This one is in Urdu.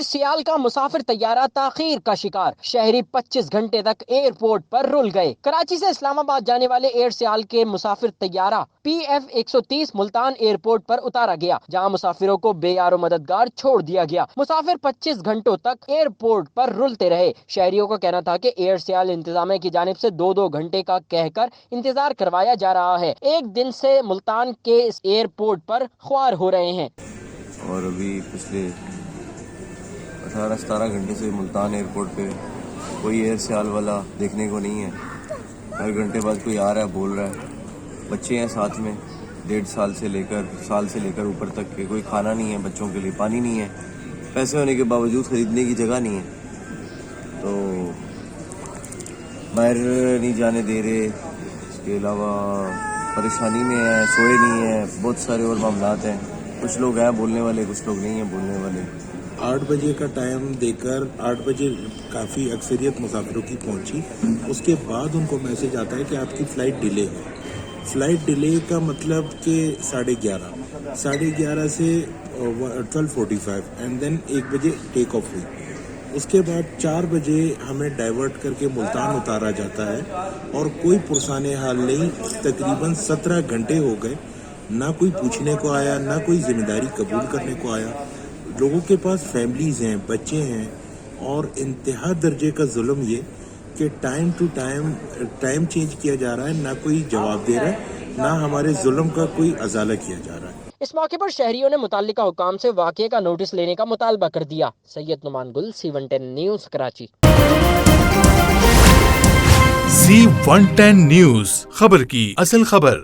ایئر سیال کا مسافر طیارہ تاخیر کا شکار، شہری 25 گھنٹے تک ایئرپورٹ پر رول گئے۔ کراچی سے اسلام آباد جانے والے ایئر سیال کے مسافر طیارہ PF 130 ملتان ایئرپورٹ پر اتارا گیا، جہاں مسافروں کو بے یار و مددگار چھوڑ دیا گیا۔ مسافر 25 گھنٹوں تک ایئرپورٹ پر رولتے رہے۔ شہریوں کا کہنا تھا کہ ایئر سیال انتظامیہ کی جانب سے 2 گھنٹے کا کہہ کر انتظار کروایا جا رہا ہے۔ ایک دن سے ملتان کے اس ایئرپورٹ پر خوار ہو رہے ہیں۔ اور ابھی پچھلے 18-17 گھنٹے سے ملتان ایئرپورٹ پہ کوئی ایئر سیال والا دیکھنے کو نہیں ہے۔ ہر گھنٹے بعد کوئی آ رہا ہے، بول رہا ہے۔ بچے ہیں ساتھ میں، 1.5 سال سے لے کر اوپر تک کے، کوئی کھانا نہیں ہے بچوں کے لیے، پانی نہیں ہے، پیسے ہونے کے باوجود خریدنے کی جگہ نہیں ہے، تو باہر نہیں جانے دے رہے۔ اس کے علاوہ پریشانی میں ہے، سوئے نہیں ہیں، بہت سارے اور معاملات ہیں۔ کچھ لوگ ہیں بولنے والے، کچھ لوگ نہیں ہیں بولنے والے۔ 8 بجے کا ٹائم دے کر 8 بجے کافی اکثریت مسافروں کی پہنچی، اس کے بعد ان کو میسج آتا ہے کہ آپ کی فلائٹ ڈیلے ہے۔ فلائٹ ڈیلے کا مطلب کہ 11:30 سے 12:45 اینڈ دین 1 بجے ٹیک آف ہوئی۔ اس کے بعد 4 بجے ہمیں ڈائیورٹ کر کے ملتان اتارا جاتا ہے، اور کوئی پرسان حال نہیں۔ تقریباً 17 گھنٹے ہو گئے، نہ کوئی پوچھنے کو آیا، نہ کوئی ذمہ داری قبول کرنے کو آیا۔ لوگوں کے پاس فیملیز ہیں، بچے ہیں، اور انتہا درجے کا ظلم یہ کہ ٹائم ٹو ٹائم چینج کیا جا رہا ہے، نہ کوئی جواب دے رہا ہے، نہ ہمارے ظلم کا کوئی ازالہ کیا جا رہا ہے۔ اس موقع پر شہریوں نے متعلقہ حکام سے واقعے کا نوٹس لینے کا مطالبہ کر دیا۔ سید نعمان گل، C110 news, Karachi. C110 news, خبر کی اصل خبر۔